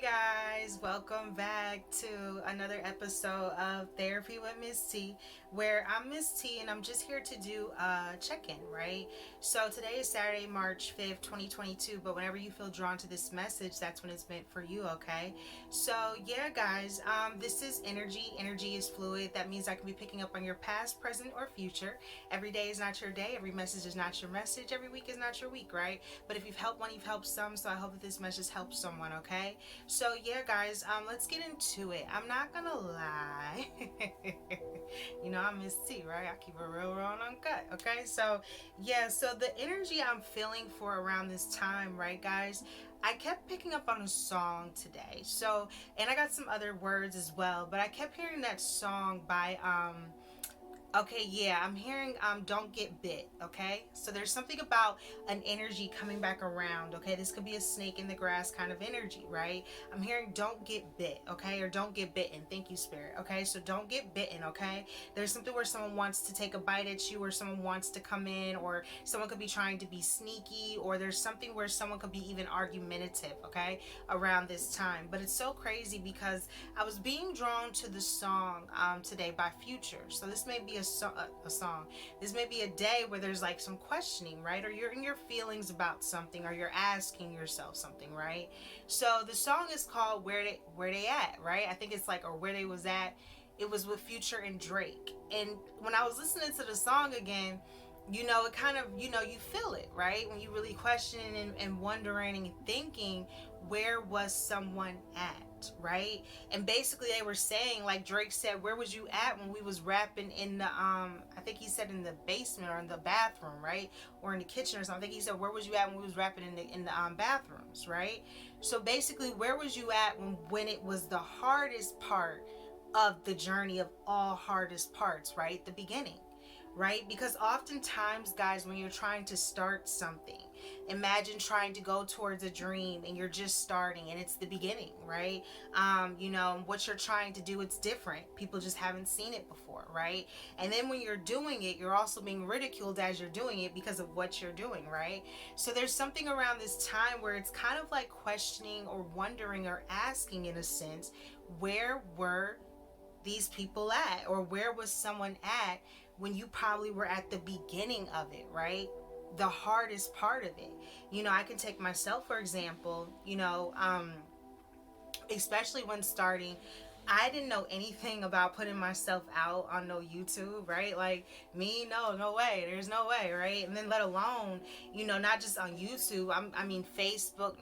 Hey guys, welcome back to another episode of Therapy with Miss T, where I'm Miss T and I'm just here to do a check-in, right? So today is Saturday, March 5th, 2022, but whenever you feel drawn to this message, that's when it's meant for you, okay? So yeah, guys, this is energy. Energy is fluid. That means I can be picking up on your past, present, or future. Every day is not your day. Every message is not your message. Every week is not your week, right? But if you've helped one, you've helped some, so I hope that this message helps someone, okay? So yeah, guys, let's get into it. I'm not gonna lie. I'm Miss T, right? I keep it real, raw, and uncut. Okay, so yeah, so the energy I'm feeling for around this time, right, guys? I kept picking up on a song today. So, and I got some other words as well, but I kept hearing that song by okay, yeah, I'm hearing don't get bit, okay? So there's something about an energy coming back around, okay? This could be a snake in the grass kind of energy, right? I'm hearing don't get bit, okay? Or don't get bitten. Thank you, Spirit, okay? So don't get bitten, okay? There's something where someone wants to take a bite at you, or someone wants to come in, or someone could be trying to be sneaky, or there's something where someone could be even argumentative, okay? Around this time. But it's so crazy because I was being drawn to the song today by Future. So this may be a song. This may be a day where there's like some questioning, right? Or you're in your feelings about something, or you're asking yourself something, right? So the song is called Where They At, right? I think it's like, or Where They Was At. It was with Future and Drake. And when I was listening to the song again, it kind of, you feel it, right? When you really question and wondering and thinking, where was someone at, right? And basically they were saying, like Drake said, where was you at when we was rapping in the I think he said in the basement or in the bathroom, right? Or in the kitchen or something. I think he said, where was you at when we was rapping in the bathrooms, right? So basically, where was you at when it was the hardest part of the journey of all hardest parts, right? The beginning, right? Because oftentimes, guys, when you're trying to start something, imagine trying to go towards a dream and you're just starting and it's the beginning, right? What you're trying to do, it's different. People just haven't seen it before, right? And then when you're doing it, you're also being ridiculed as you're doing it because of what you're doing, right? So there's something around this time where it's kind of like questioning or wondering or asking, in a sense, where were these people at, or where was someone at when you probably were at the beginning of it, right? The hardest part of it. I can take myself for example, especially when starting. I didn't know anything about putting myself out on no YouTube, right? Like me, no way. There's no way, right? And then let alone, not just on YouTube. I mean Facebook,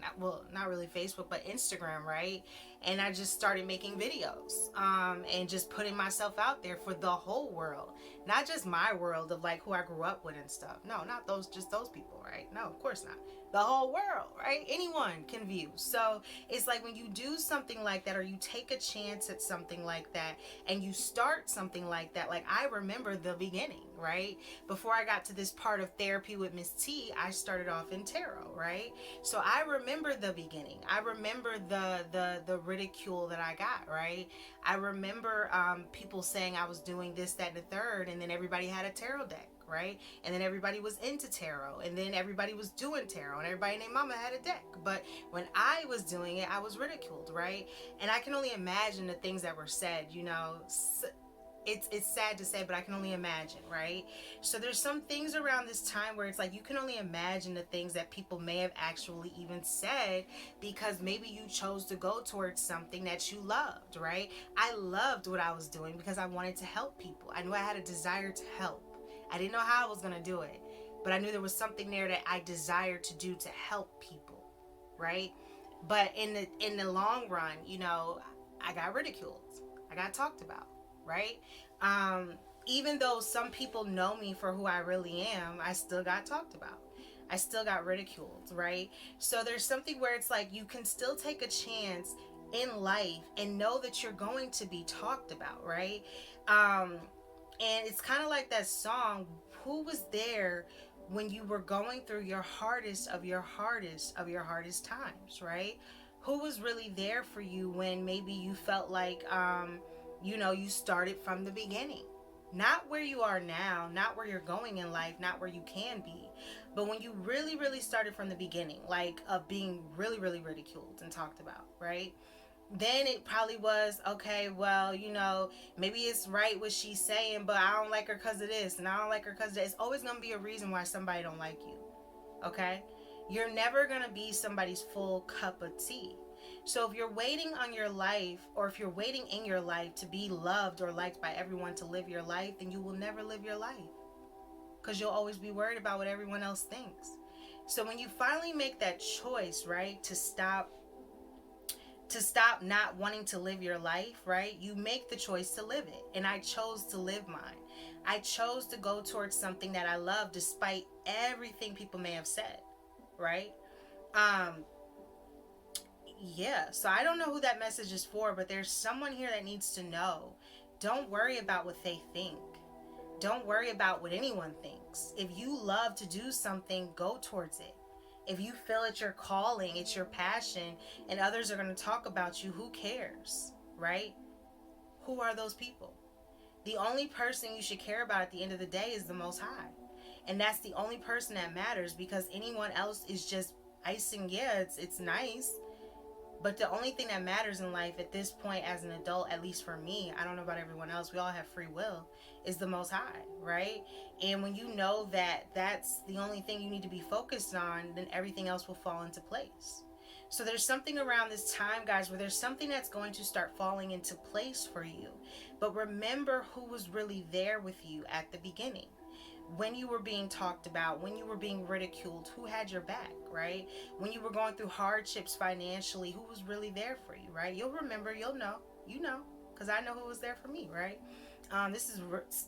not really Facebook, but Instagram, right? And I just started making videos, and just putting myself out there for the whole world, not just my world of like who I grew up with and stuff. No, not just those people, right? No, of course not. The whole world, right? Anyone can view. So it's like when you do something like that, or you take a chance at something like that, and you start something like that. Like I remember the beginning, right? Before I got to this part of Therapy with Miss T, I started off in tarot, right? So I remember the beginning. I remember the ridicule that I got, right? I remember people saying I was doing this, that, and the third, and then everybody had a tarot deck, right? And then everybody was into tarot, and then everybody was doing tarot, and everybody and their mama had a deck. But when I was doing it, I was ridiculed, right? And I can only imagine the things that were said, it's sad to say, but I can only imagine, right? So there's some things around this time where it's like you can only imagine the things that people may have actually even said, because maybe you chose to go towards something that you loved, right? I loved what I was doing because I wanted to help people. I knew I had a desire to help. I didn't know how I was going to do it, but I knew there was something there that I desired to do to help people, right? But in the long run, I got ridiculed. I got talked about, right? Even though some people know me for who I really am, I still got talked about. I still got ridiculed, right? So there's something where it's like you can still take a chance in life and know that you're going to be talked about, right? And it's kind of like that song, who was there when you were going through your hardest of your hardest of your hardest times, right? Who was really there for you when maybe you felt like, you started from the beginning, Not where you are now, not where you're going in life, not where you can be, but when you really, really started from the beginning, like of being really, really ridiculed and talked about, right? Then it probably was, okay, well, maybe it's right what she's saying, but I don't like her because of this, and I don't like her because of that. It's always going to be a reason why somebody don't like you, okay? You're never going to be somebody's full cup of tea. So if you're waiting on your life, or if you're waiting in your life to be loved or liked by everyone to live your life, then you will never live your life, because you'll always be worried about what everyone else thinks. So when you finally make that choice, right, to stop not wanting to live your life, right? You make the choice to live it. And I chose to live mine. I chose to go towards something that I love despite everything people may have said, right? Um yeah, so I don't know who that message is for, but there's someone here that needs to know. Don't worry about what they think. Don't worry about what anyone thinks. If you love to do something, go towards it. If you feel it's your calling, it's your passion, and others are going to talk about you, who cares, right? Who are those people? The only person you should care about at the end of the day is the Most High. And that's the only person that matters, because anyone else is just icing. Yeah, it's nice. But the only thing that matters in life at this point as an adult, at least for me, I don't know about everyone else, we all have free will, is the Most High, right? And when you know that that's the only thing you need to be focused on, then everything else will fall into place. So there's something around this time, guys, where there's something that's going to start falling into place for you. But remember who was really there with you at the beginning. When you were being talked about, when you were being ridiculed, who had your back, right? When you were going through hardships financially, who was really there for you, right? You'll remember, you'll know, because I know who was there for me, right? This is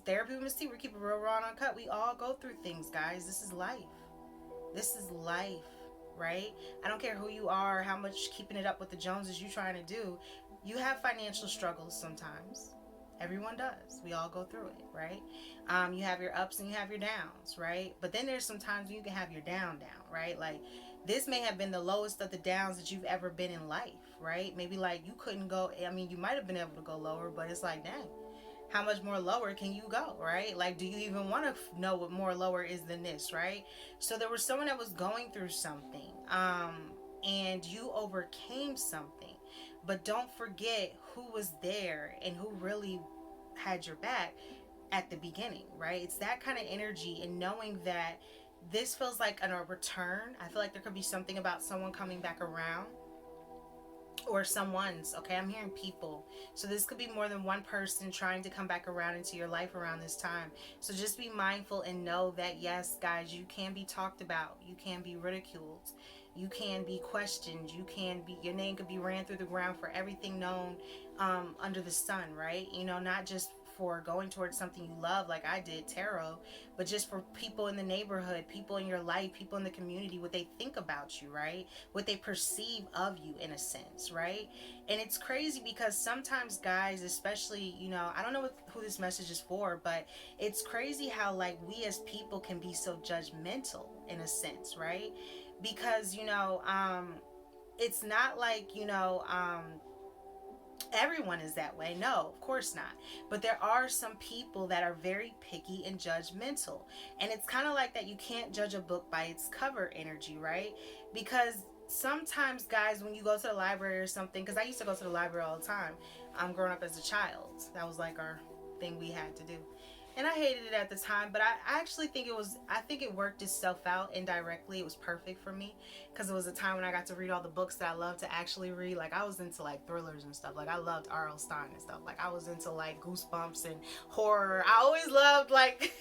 Therapy with Miss T. We keep it real raw and uncut. We all go through things, guys. This is life. This is life, right? I don't care who you are, how much keeping it up with the Joneses you trying to do. You have financial struggles sometimes. Everyone does. We all go through it, right? You have your ups and you have your downs, right? But then there's some times when you can have your down, right? Like, this may have been the lowest of the downs that you've ever been in life, right? Maybe like you couldn't go, I mean, you might have been able to go lower, but it's like, dang, how much more lower can you go, right? Like, do you even want to know what more lower is than this, right? So there was someone that was going through something, and you overcame something. But don't forget who was there and who really had your back at the beginning, right? It's that kind of energy, and knowing that this feels like a return. I feel like there could be something about someone coming back around, or someone's, okay, I'm hearing people. So this could be more than one person trying to come back around into your life around this time. So just be mindful and know that, yes, guys, you can be talked about. You can be ridiculed. You can be questioned. Your name could be ran through the ground for everything known under the sun, right? Not just for going towards something you love like I did, tarot, but just for people in the neighborhood, people in your life, people in the community, what they think about you, right? What they perceive of you, in a sense, right? And it's crazy because sometimes, guys, especially, I don't know who this message is for, but it's crazy how, like, we as people can be so judgmental, in a sense, right? Because, it's not like, everyone is that way. No, of course not. But there are some people that are very picky and judgmental. And it's kind of like that. You can't judge a book by its cover energy, right? Because sometimes, guys, when you go to the library or something, because I used to go to the library all the time, growing up as a child. That was like our thing we had to do. And I hated it at the time, but I actually think it worked itself out indirectly. It was perfect for me, because it was a time when I got to read all the books that I loved to actually read. Like, I was into like thrillers and stuff. Like, I loved R.L. Stein and stuff. Like, I was into like Goosebumps and horror. I always loved like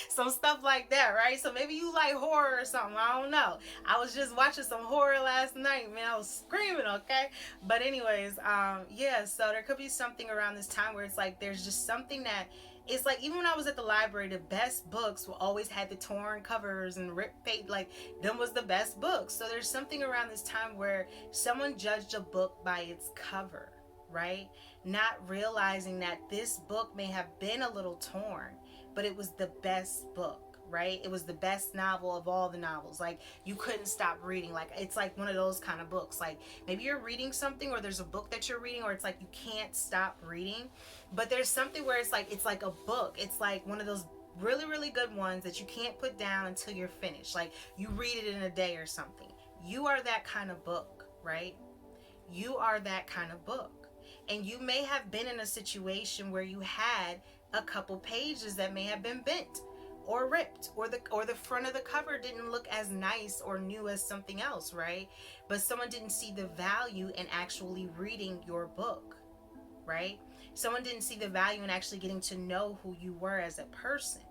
some stuff like that, right? So maybe you like horror or something. I don't know. I was just watching some horror last night, man. I was screaming, okay? But anyways, yeah, so there could be something around this time where it's like there's just something that, it's like, even when I was at the library, the best books always had the torn covers and ripped paper. Like, them was the best books. So there's something around this time where someone judged a book by its cover, right? Not realizing that this book may have been a little torn, but it was the best book, right? It was the best novel of all the novels. Like, you couldn't stop reading. Like, it's like one of those kind of books. Like, maybe you're reading something, or there's a book that you're reading, or it's like you can't stop reading. But there's something where it's like a book. It's like one of those really, really good ones that you can't put down until you're finished. Like, you read it in a day or something. You are that kind of book, right? You are that kind of book. And you may have been in a situation where you had a couple pages that may have been bent or ripped, or the front of the cover didn't look as nice or new as something else, right? But someone didn't see the value in actually reading your book, right? Someone didn't see the value in actually getting to know who you were as a person.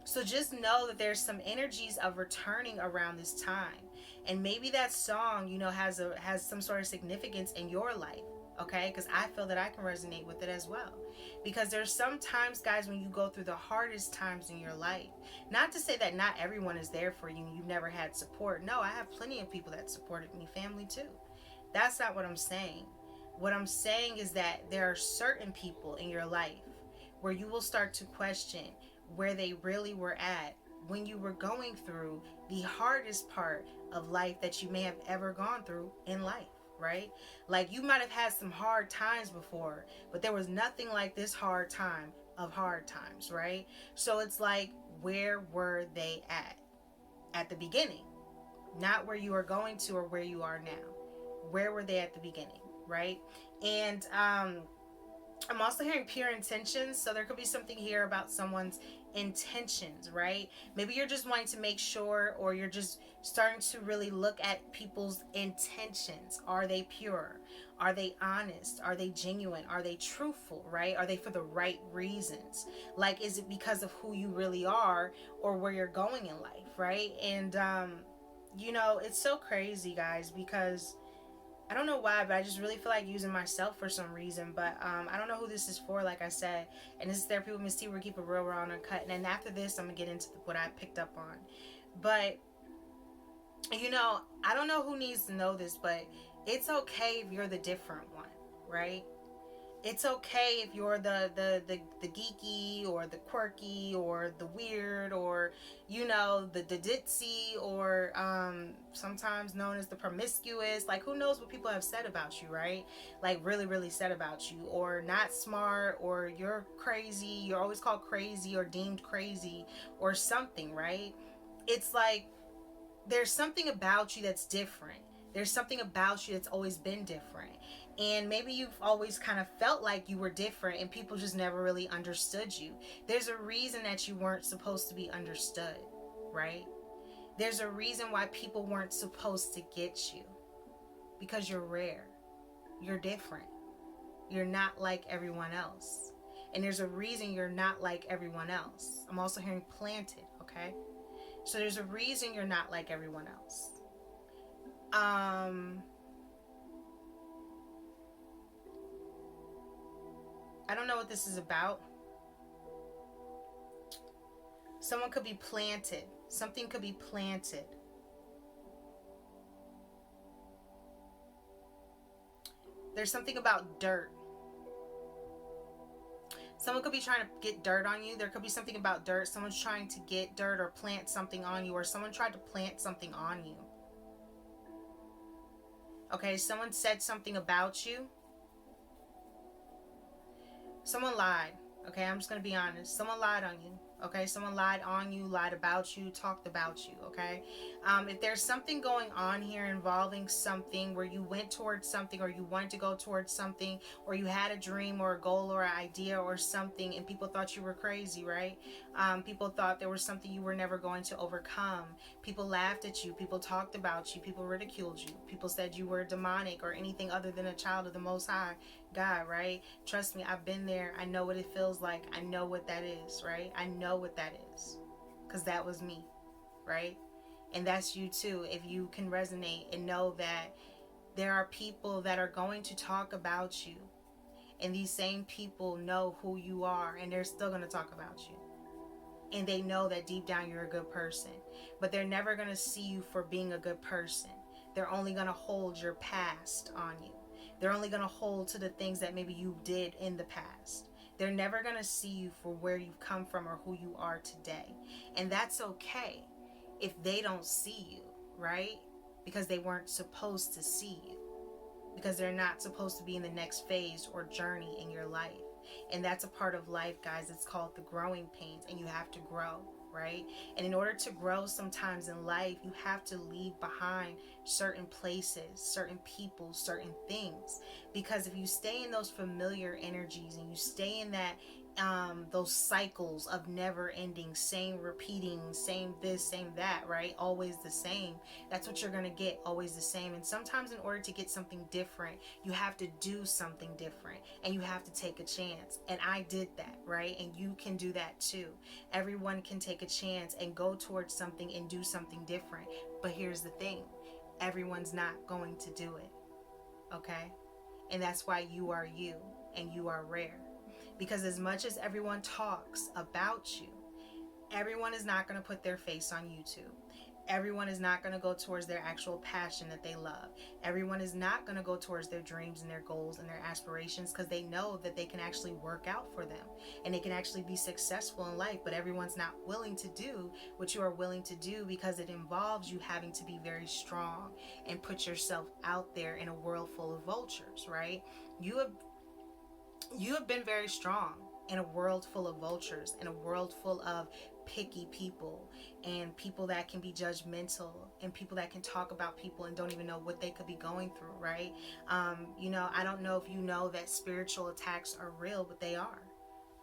So just know that there's some energies of returning around this time. And maybe that song, has some sort of significance in your life, okay? Because I feel that I can resonate with it as well. Because there's some times, guys, when you go through the hardest times in your life. Not to say that not everyone is there for you and you've never had support. No, I have plenty of people that supported me, family too. That's not what I'm saying. What I'm saying is that there are certain people in your life where you will start to question where they really were at when you were going through the hardest part of life that you may have ever gone through in life, right? Like, you might have had some hard times before, but there was nothing like this hard time of hard times, right? So it's like, where were they at the beginning? Not where you are going to or where you are now. Where were they at the beginning, right? And I'm also hearing pure intentions. So there could be something here about someone's intentions, right? Maybe you're just wanting to make sure, or you're just starting to really look at people's intentions. Are they pure? Are they honest? Are they genuine? Are they truthful, right? Are they for the right reasons? Like, is it because of who you really are or where you're going in life, right? And, it's so crazy, guys, because I don't know why, but I just really feel like using myself for some reason. But I don't know who this is for, like I said. And this is Therapy with Miss T, where we keep it real, raw, and uncut. And then after this, I'm going to get into what I picked up on. But, I don't know who needs to know this, but it's okay if you're the different one, right? It's okay if you're the geeky, or the quirky, or the weird, or the ditzy, or sometimes known as the promiscuous. Like, who knows what people have said about you, right? Like, really, really said about you. Or not smart, or you're crazy, you're always called crazy or deemed crazy or something, right? It's like, there's something about you that's different. There's something about you that's always been different. And maybe you've always kind of felt like you were different and people just never really understood you. There's a reason that you weren't supposed to be understood, right? There's a reason why people weren't supposed to get you. Because you're rare. You're different. You're not like everyone else. And there's a reason you're not like everyone else. I'm also hearing planted, okay? So there's a reason you're not like everyone else. I don't know what this is about. Someone could be planted. Something could be planted. There's something about dirt. Someone could be trying to get dirt on you. There could be something about dirt. Someone's trying to get dirt or plant something on you, or someone tried to plant something on you. Okay, someone said something about you. Someone lied. Okay, I'm just going to be honest. Someone lied on you. Okay, someone lied on you, lied about you, talked about you. Okay, if there's something going on here involving something where you went towards something, or you wanted to go towards something, or you had a dream or a goal or an idea or something, and people thought you were crazy, right? People thought there was something you were never going to overcome. People laughed at you. People talked about you. People ridiculed you. People said you were demonic or anything other than a child of the Most High God, right? Trust me, I've been there. I know what it feels like. I know what that is, right? I know what that is, because that was me, right? And that's you too, if you can resonate and know that there are people that are going to talk about you, and these same people know who you are, and they're still going to talk about you, and they know that deep down you're a good person, but they're never going to see you for being a good person. They're only going to hold your past on you. They're only going to hold to the things that maybe you did in the past. They're never going to see you for where you've come from or who you are today. And that's okay if they don't see you, right? Because they weren't supposed to see you. Because they're not supposed to be in the next phase or journey in your life. And that's a part of life, guys. It's called the growing pains, and you have to grow, right? And in order to grow sometimes in life, you have to leave behind certain places, certain people, certain things. Because if you stay in those familiar energies and you stay in that those cycles of never ending, same repeating, same this, same that, right? Always the same. That's what you're going to get, always the same. And sometimes in order to get something different, you have to do something different and you have to take a chance. And I did that, right? And you can do that too. Everyone can take a chance and go towards something and do something different. But here's the thing, everyone's not going to do it, okay? And that's why you are you and you are rare. Because as much as everyone talks about you, everyone is not going to put their face on YouTube. Everyone is not going to go towards their actual passion that they love. Everyone is not going to go towards their dreams and their goals and their aspirations because they know that they can actually work out for them and they can actually be successful in life. But everyone's not willing to do what you are willing to do because it involves you having to be very strong and put yourself out there in a world full of vultures, right? You have been very strong in a world full of vultures, in a world full of picky people and people that can be judgmental and people that can talk about people and don't even know what they could be going through, right? I don't know if you know that spiritual attacks are real, but they are.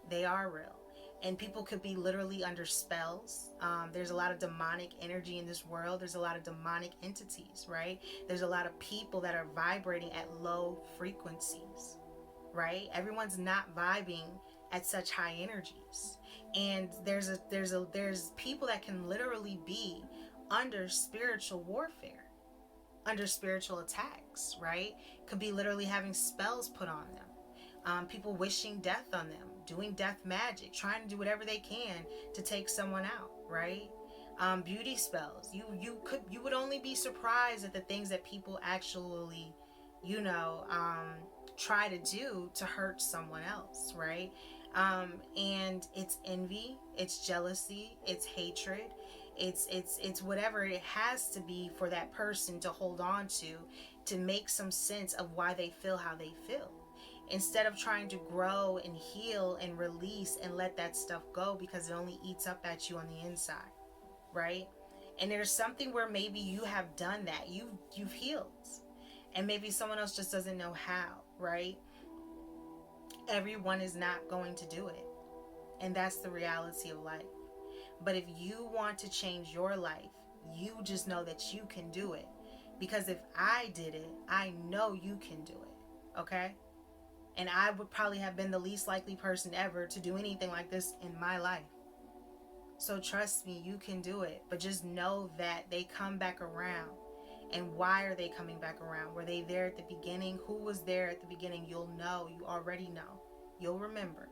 They are real. And people could be literally under spells. There's a lot of demonic energy in this world. There's a lot of demonic entities, right? There's a lot of people that are vibrating at low frequencies, right? Everyone's not vibing at such high energies. And there's people that can literally be under spiritual warfare, under spiritual attacks, right? Could be literally having spells put on them. People wishing death on them, doing death magic, trying to do whatever they can to take someone out, right? Beauty spells. You would only be surprised at the things that people actually, try to do to hurt someone else, right? And it's envy, it's jealousy, it's hatred, it's whatever it has to be for that person to hold on to make some sense of why they feel how they feel, instead of trying to grow and heal and release and let that stuff go, because it only eats up at you on the inside, right? And there's something where maybe you have done that, you've healed, and maybe someone else just doesn't know how, right? Everyone is not going to do it. And that's the reality of life. But if you want to change your life, you just know that you can do it. Because if I did it, I know you can do it. Okay? And I would probably have been the least likely person ever to do anything like this in my life. So trust me, you can do it. But just know that they come back around. And why are they coming back around? Were they there at the beginning? Who was there at the beginning? You'll know. You already know. You'll remember.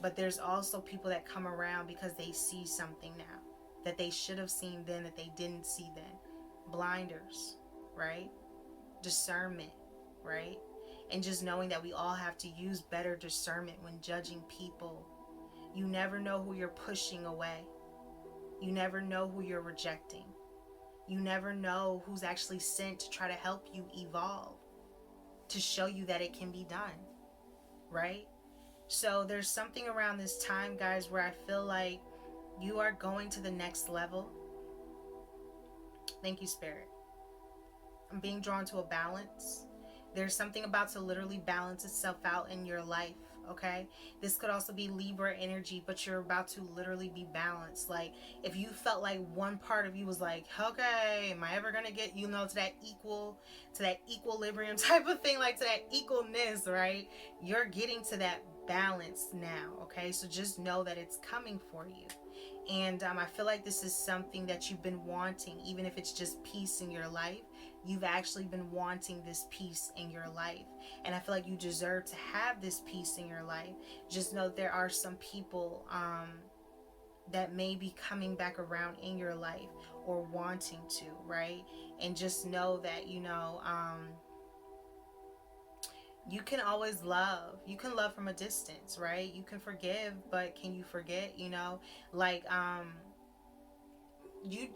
But there's also people that come around because they see something now that they should have seen then that they didn't see then. Blinders, right? Discernment, right? And just knowing that we all have to use better discernment when judging people. You never know who you're pushing away. You never know who you're rejecting. You never know who's actually sent to try to help you evolve, to show you that it can be done, right? So there's something around this time, guys, where I feel like you are going to the next level. Thank you, Spirit. I'm being drawn to a balance. There's something about to literally balance itself out in your life. Okay, this could also be Libra energy, but you're about to literally be balanced. Like if you felt like one part of you was like, okay, am I ever gonna get, to that equilibrium type of thing, like to that equalness, right? You're getting to that balance now. Okay, so just know that it's coming for you. And I feel like this is something that you've been wanting, even if it's just peace in your life. You've actually been wanting this peace in your life. And I feel like you deserve to have this peace in your life. Just know there are some people that may be coming back around in your life or wanting to, right? And just know that, You can always love. You can love from a distance, right? You can forgive, but can you forget? Like you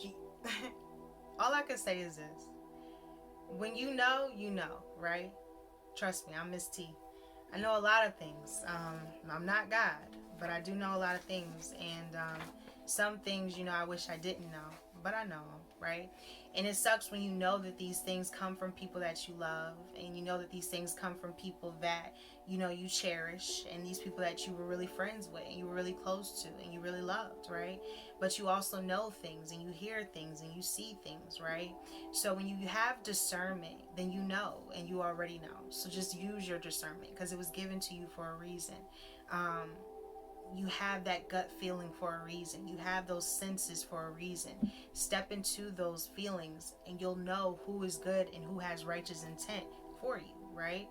all I can say is this: when you know, right? Trust me, I'm Miss T. I know a lot of things. I'm not God, but I do know a lot of things, and some things, I wish I didn't know, but I know them, right? And it sucks when you know that these things come from people that you love, and you know that these things come from people that you cherish, and these people that you were really friends with, and you were really close to, and you really loved, right? But you also know things, and you hear things, and you see things, right? So when you have discernment, then you know, and you already know. So just use your discernment, because it was given to you for a reason. Um, you have that gut feeling for a reason. You have those senses for a reason. Step into those feelings, and you'll know who is good and who has righteous intent for you, right?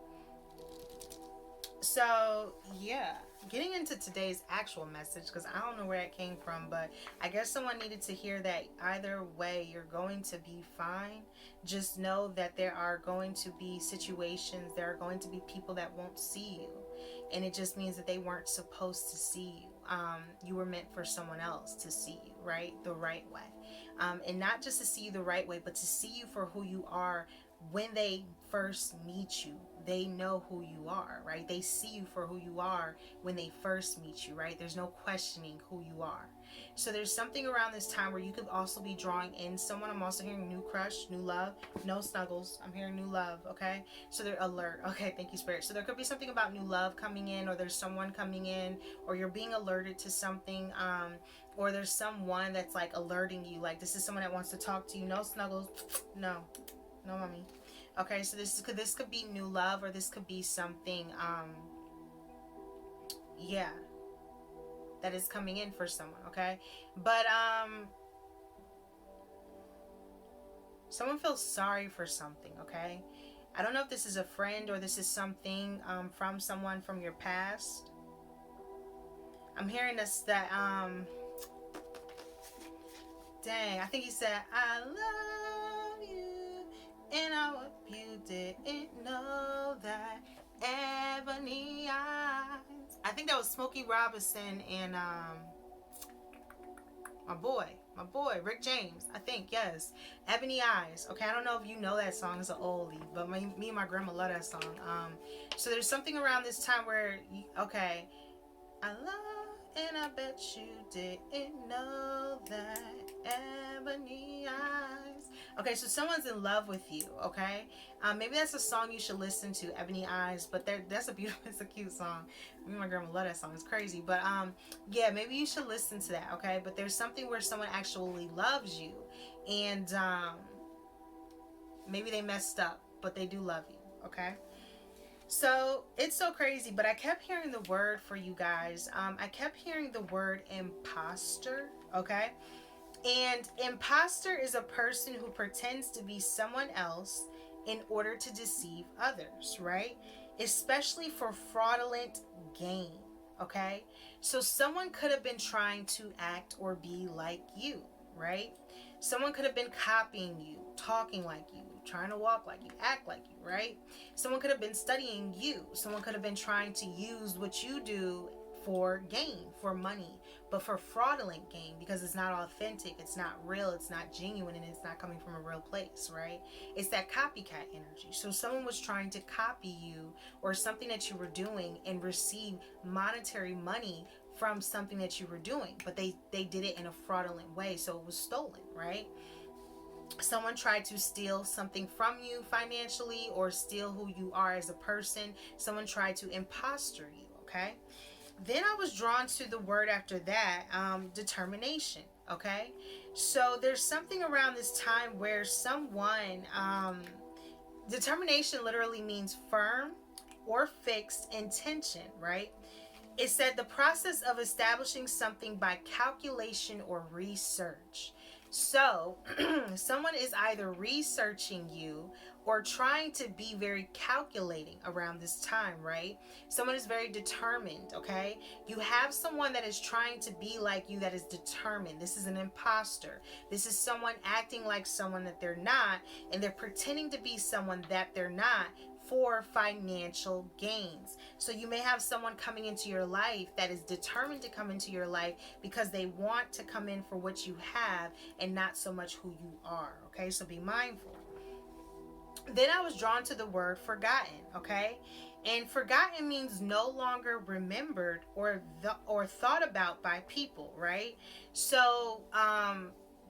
So, yeah, getting into today's actual message, because I don't know where it came from, but I guess someone needed to hear that either way, you're going to be fine. Just know that there are going to be situations, there are going to be people that won't see you. And it just means that they weren't supposed to see you. You were meant for someone else to see you, right? The right way. And not just to see you the right way, but to see you for who you are. When they first meet you, they know who you are, right? They see you for who you are when they first meet you, right? There's no questioning who you are. So there's something around this time where you could also be drawing in someone. I'm also hearing new crush, new love, no snuggles. I'm hearing new love, okay? So they're alert. Okay, thank you, Spirit. So there could be something about new love coming in, or there's someone coming in, or you're being alerted to something, or there's someone that's like alerting you, like this is someone that wants to talk to you. No snuggles. No, mommy. Okay, so this could be new love, or this could be something, yeah, that is coming in for someone. Okay, but someone feels sorry for something. Okay, I don't know if this is a friend or this is something from someone from your past. I'm hearing this that dang, I think he said I love you. And I hope you didn't know that ebony eyes. I think that was Smokey Robinson and my boy Rick James. I think, yes, Ebony Eyes. Okay, I don't know if you know that song. It's an oldie, but me and my grandma love that song. So there's something around this time where okay, I love, and I bet you didn't know that ebony eyes. Okay, so someone's in love with you. Okay, maybe that's a song you should listen to, Ebony Eyes. But that's a beautiful, it's a cute song. Me and my grandma love that song. It's crazy, but yeah, maybe you should listen to that. Okay, but there's something where someone actually loves you, and maybe they messed up, but they do love you. Okay. So it's so crazy, but I kept hearing the word for you guys. I kept hearing the word imposter, okay? And imposter is a person who pretends to be someone else in order to deceive others, right? Especially for fraudulent gain, okay? So someone could have been trying to act or be like you, right? Someone could have been copying you, talking like you, trying to walk like you, act like you, right? Someone could have been studying you. Someone could have been trying to use what you do for gain, for money, but for fraudulent gain, because it's not authentic, it's not real, it's not genuine, and it's not coming from a real place, right? It's that copycat energy. So someone was trying to copy you or something that you were doing and receive monetary money from something that you were doing, but they did it in a fraudulent way, so it was stolen, right? Someone tried to steal something from you financially, or steal who you are as a person. Someone tried to imposter you, okay? Then I was drawn to the word after that, determination, okay? So there's something around this time where someone, determination literally means firm or fixed intention, right? It said the process of establishing something by calculation or research. So, someone is either researching you or trying to be very calculating around this time, right? Someone is very determined, okay? You have someone that is trying to be like you, that is determined. This is an imposter. This is someone acting like someone that they're not, and they're pretending to be someone that they're not for financial gains. So you may have someone coming into your life that is determined to come into your life because they want to come in for what you have and not so much who you are. Okay, so be mindful. Then I was drawn to the word forgotten. Okay, and forgotten means no longer remembered or thought about by people, right? So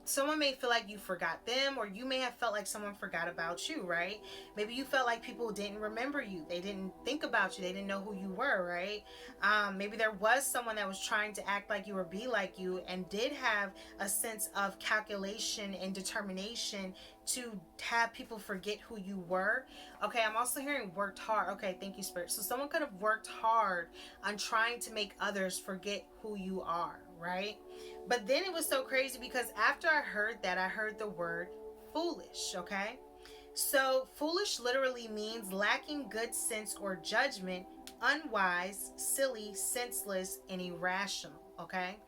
someone may feel like you forgot them, or you may have felt like someone forgot about you, right? Maybe you felt like people didn't remember you, they didn't think about you, they didn't know who you were, right? Maybe there was someone that was trying to act like you or be like you and did have a sense of calculation and determination to have people forget who you were. Okay, I'm also hearing worked hard. Okay, thank you, Spirit. So someone could have worked hard on trying to make others forget who you are, right? But then it was so crazy because after I heard that, I heard the word foolish, okay? So foolish literally means lacking good sense or judgment, unwise, silly, senseless, and irrational, okay?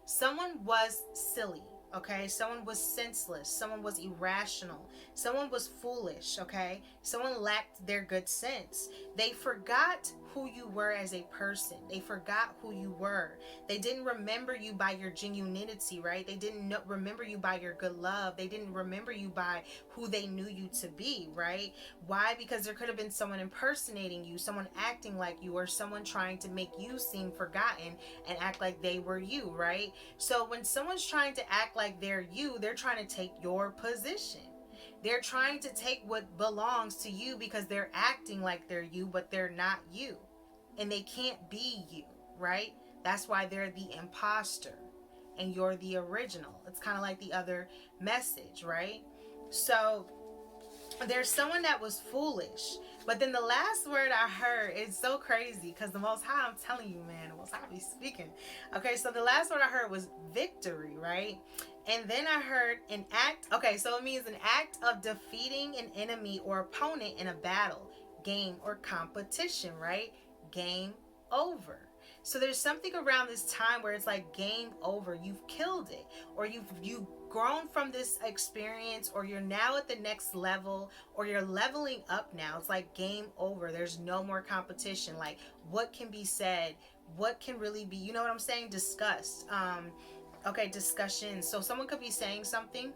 Someone was silly, okay? Someone was senseless. Someone was irrational. Someone was foolish, okay? Someone lacked their good sense. They forgot who you were as a person. They forgot who you were. They didn't remember you by your genuinity, right? They didn't remember you by your good love. They didn't remember you by who they knew you to be, right? Why? Because there could have been someone impersonating you, someone acting like you, or someone trying to make you seem forgotten and act like they were you, right? So when someone's trying to act like they're you, they're trying to take your position. They're trying to take what belongs to you because they're acting like they're you, but they're not you. And they can't be you, right? That's why they're the imposter and you're the original. It's kind of like the other message, right? So there's someone that was foolish. But then the last word I heard is so crazy because the Most High, I'm telling you, man, the Most High be speaking. Okay, so the last word I heard was victory, right? And then I heard an act. Okay, so it means an act of defeating an enemy or opponent in a battle, game, or competition, right? Game over. So there's something around this time where it's like game over. You've killed it, or you've grown from this experience, or you're now at the next level, or you're leveling up now. It's like game over. There's no more competition. Like what can be said, what can really be, you know what I'm saying, discussed. Okay, discussion. So someone could be saying something.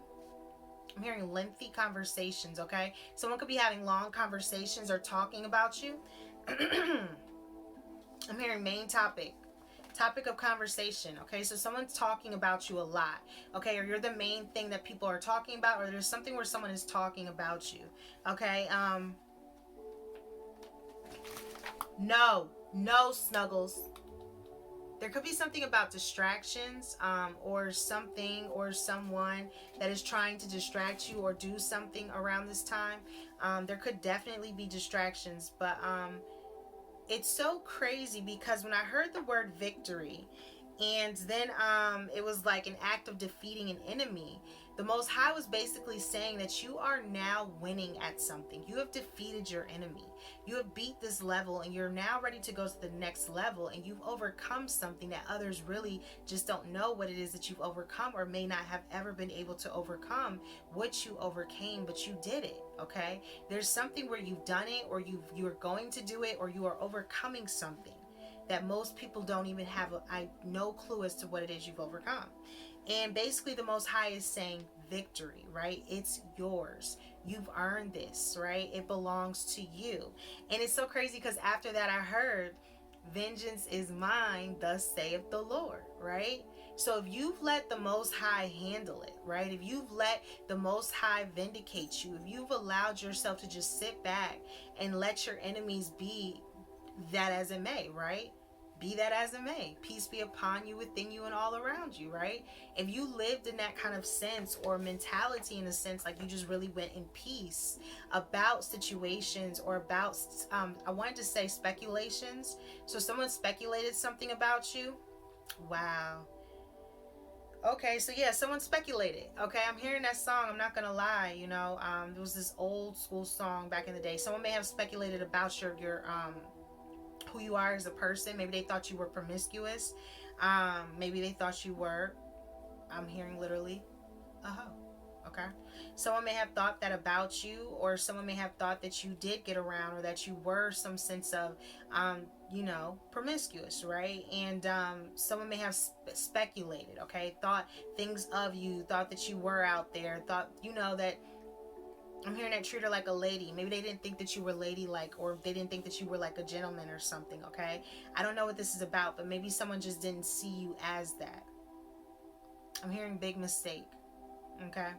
I'm hearing lengthy conversations, okay? Someone could be having long conversations or talking about you. I'm hearing main topic of conversation, okay? So someone's talking about you a lot, okay? Or you're the main thing that people are talking about, or there's something where someone is talking about you, okay? No, Snuggles. There could be something about distractions, or something or someone that is trying to distract you or do something around this time. There could definitely be distractions, but it's so crazy because when I heard the word victory, and then it was like an act of defeating an enemy, the Most High was basically saying that you are now winning at something. You have defeated your enemy. You have beat this level, and you're now ready to go to the next level, and you've overcome something that others really just don't know what it is that you've overcome, or may not have ever been able to overcome what you overcame, but you did it, okay? There's something where you've done it, or you're going to do it, or you are overcoming something that most people don't even have no clue as to what it is you've overcome. And basically the Most High is saying victory, right? It's yours. You've earned this, right? It belongs to you. And it's so crazy because after that I heard, vengeance is mine, thus saith the Lord, right? So if you've let the Most High handle it, right? If you've let the Most High vindicate you, if you've allowed yourself to just sit back and let your enemies be that as it may, right? Be that as it may. Peace be upon you, within you, and all around you, right? If you lived in that kind of sense or mentality, in a sense, like you just really went in peace about situations or about, I wanted to say speculations. So someone speculated something about you. Wow. Okay, so yeah, someone speculated. Okay, I'm hearing that song. I'm not gonna lie, you know, there was this old school song back in the day. Someone may have speculated about your who you are as a person. Maybe they thought you were promiscuous. Maybe they thought you were, I'm hearing literally, a hoe. Okay, someone may have thought that about you, or someone may have thought that you did get around, or that you were some sense of promiscuous, right? And someone may have speculated, okay, thought things of you, thought that you were out there, thought, that I'm hearing that treat her like a lady. Maybe they didn't think that you were ladylike, or they didn't think that you were like a gentleman or something, okay? I don't know what this is about, but maybe someone just didn't see you as that. I'm hearing big mistake, okay?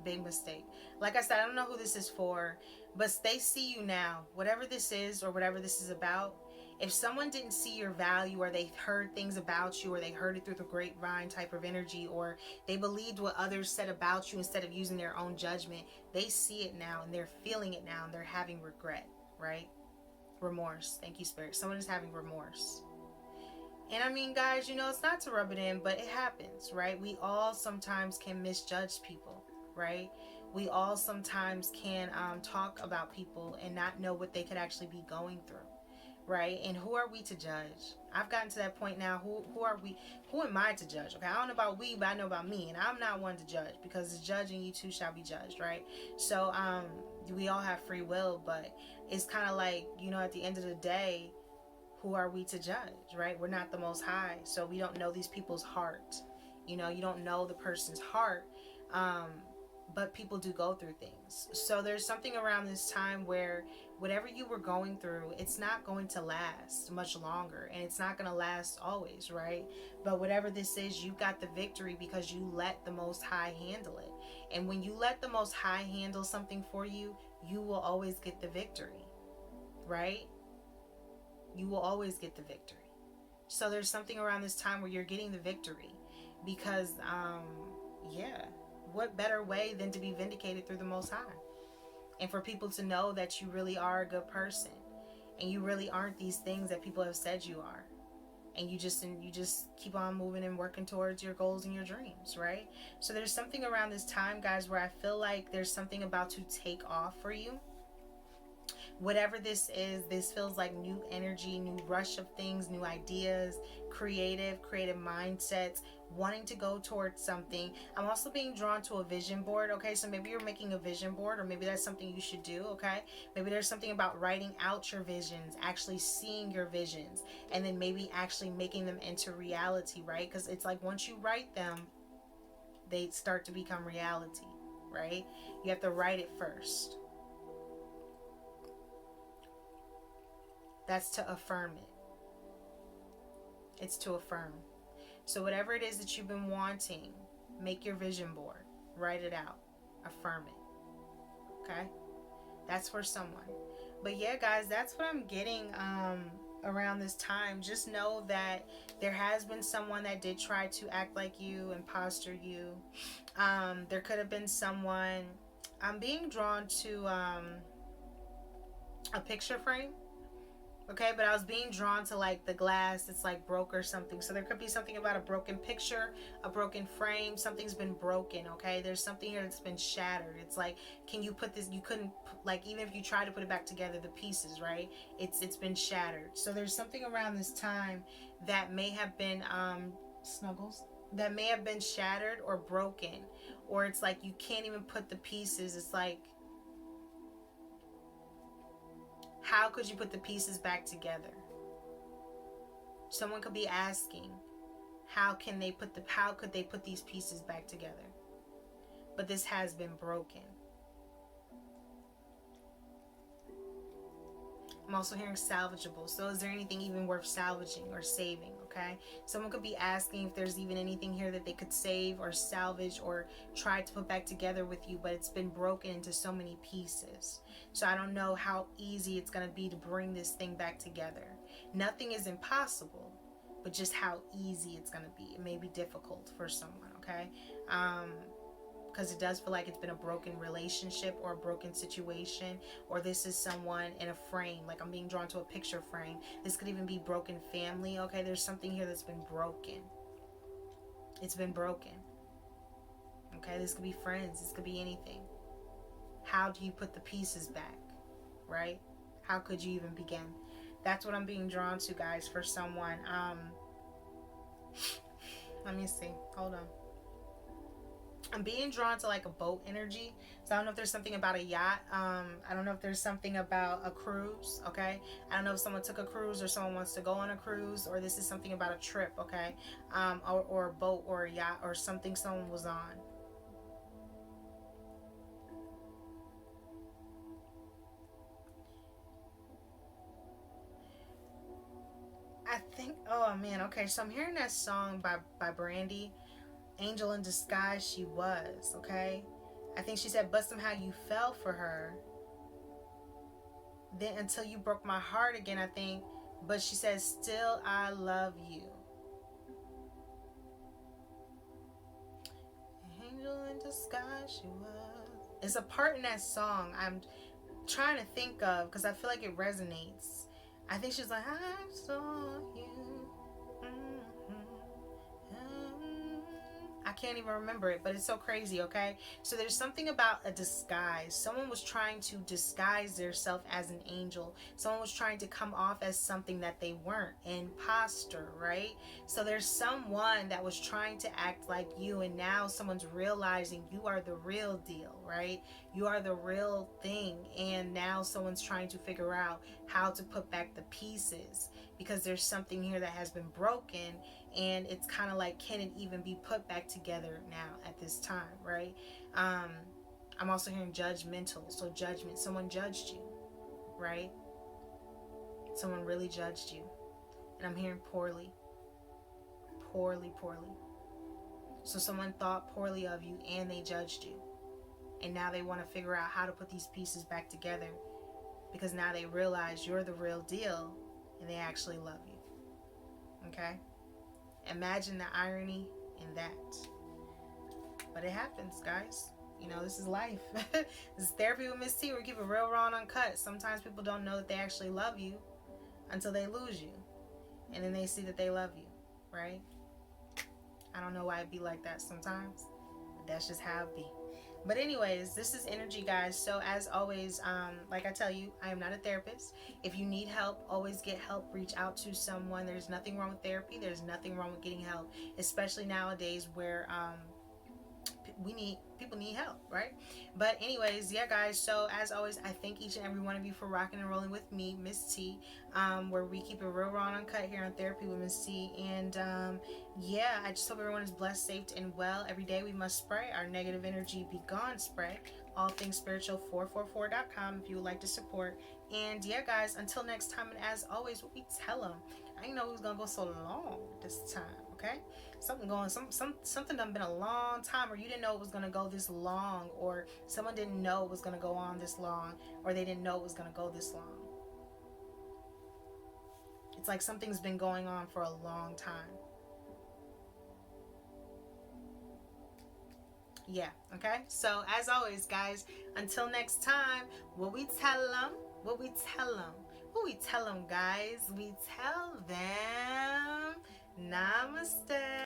Big mistake. Like I said, I don't know who this is for, but they see you now. Whatever this is, or whatever this is about, if someone didn't see your value, or they heard things about you, or they heard it through the grapevine type of energy, or they believed what others said about you instead of using their own judgment, they see it now and they're feeling it now and they're having regret, right? Remorse. Thank you, Spirit. Someone is having remorse. And I mean, guys, it's not to rub it in, but it happens, right? We all sometimes can misjudge people, right? We all sometimes can talk about people and not know what they could actually be going through, right? And who are we to judge? I've gotten to that point now. Who are we? Who am I to judge? Okay, I don't know about we, but I know about me, and I'm not one to judge, because it's judging, you too shall be judged, right? So we all have free will, but it's kind of like, at the end of the day, who are we to judge, right? We're not the Most High, so we don't know these people's heart. You don't know the person's heart, but people do go through things. So there's something around this time where whatever you were going through, it's not going to last much longer, and it's not going to last always, right? But whatever this is, you got the victory because you let the Most High handle it. And when you let the Most High handle something for you, you will always get the victory, right? You will always get the victory. So there's something around this time where you're getting the victory because, what better way than to be vindicated through the Most High, and for people to know that you really are a good person, and you really aren't these things that people have said you are, and you just keep on moving and working towards your goals and your dreams, right? So there's something around this time, guys, where I feel like there's something about to take off for you. Whatever this is, this feels like new energy, new rush of things, new ideas, creative mindsets, wanting to go towards something. I'm also being drawn to a vision board, okay? So maybe you're making a vision board, or maybe that's something you should do, okay? Maybe there's something about writing out your visions, actually seeing your visions, and then maybe actually making them into reality, right? Because it's like once you write them, they start to become reality, right? You have to write it first. That's to affirm it. It's to affirm. So whatever it is that you've been wanting, make your vision board. Write it out. Affirm it. Okay? That's for someone. But yeah, guys, that's what I'm getting around this time. Just know that there has been someone that did try to act like you, imposter you. There could have been someone. I'm being drawn to a picture frame. Okay, but I was being drawn to like the glass, it's like broke or something. So there could be something about a broken picture, a broken frame, something's been broken, okay? There's something here that's been shattered. It's like, can you put this, you couldn't, like, even if you try to put it back together, the pieces, right? It's been shattered. So there's something around this time that may have been, Snuggles, that may have been shattered or broken. Or it's like you can't even put the pieces, it's like, how could you put the pieces back together? Someone could be asking, how could they put these pieces back together? But this has been broken. I'm also hearing salvageable. So is there anything even worth salvaging or saving? Okay. Someone could be asking if there's even anything here that they could save or salvage or try to put back together with you, but it's been broken into so many pieces. So I don't know how easy it's going to be to bring this thing back together. Nothing is impossible, but just how easy it's going to be. It may be difficult for someone. Okay. Because it does feel like it's been a broken relationship or a broken situation, or this is someone in a frame, like I'm being drawn to a picture frame. This could even be broken family. Okay, there's something here that's been broken. It's been broken. Okay, this could be friends, this could be anything. How do you put the pieces back, right? How could you even begin? That's what I'm being drawn to, guys, for someone. Let me see, hold on. I'm being drawn to like a boat energy. So I don't know if there's something about a yacht. I don't know if there's something about a cruise. Okay. I don't know if someone took a cruise or someone wants to go on a cruise, or this is something about a trip. Okay. Or a boat or a yacht or something someone was on. I think. Oh man. Okay. So I'm hearing that song by Brandy, "Angel in Disguise." She was okay. I think she said, "But somehow you fell for her." Then until you broke my heart again, I think. But she says, "Still I love you." Angel in disguise, she was. It's a part in that song I'm trying to think of because I feel like it resonates. I think she's like, "I saw you." I can't even remember it, but it's so crazy, okay? So there's something about a disguise. Someone was trying to disguise themselves as an angel. Someone was trying to come off as something that they weren't. Imposter, right? So there's someone that was trying to act like you, and now someone's realizing you are the real deal, right? You are the real thing, and now someone's trying to figure out how to put back the pieces because there's something here that has been broken, and it's kind of like, can it even be put back together now at this time, right? um I'm also hearing judgmental, so judgment, someone judged you, right? Someone really judged you, and I'm hearing poorly, poorly, poorly. So someone thought poorly of you and they judged you, and now they want to figure out how to put these pieces back together because now they realize you're the real deal and they actually love you. Okay, imagine the irony in that. But it happens, guys. You know, this is life. This is Therapy with Miss T. We keep it real, raw, and uncut. Sometimes people don't know that they actually love you until they lose you. And then they see that they love you, right? I don't know why it be like that sometimes. But that's just how it be. But anyways, this is energy, guys. So as always, like I tell you, I am not a therapist. If you need help, always get help. Reach out to someone. There's nothing wrong with therapy. There's nothing wrong with getting help, especially nowadays where people need help, right? But anyways, yeah, guys, so as always, I thank each and every one of you for rocking and rolling with me, Miss T, where we keep it real, raw, and uncut here on Therapy with Miss T. And yeah, I just hope everyone is blessed, safe, and well. Every day we must spray our negative energy be gone. Spray all things spiritual 444.com if you would like to support. And yeah, guys, until next time, and as always, what we tell them, I didn't know it was gonna go so long this time. Okay, something done been a long time, or you didn't know it was gonna go this long, or someone didn't know it was gonna go on this long, or they didn't know it was gonna go this long. It's like something's been going on for a long time. Yeah, okay? So, as always, guys, until next time, what we tell them, what we tell them, what we tell them, guys, we tell them, namaste.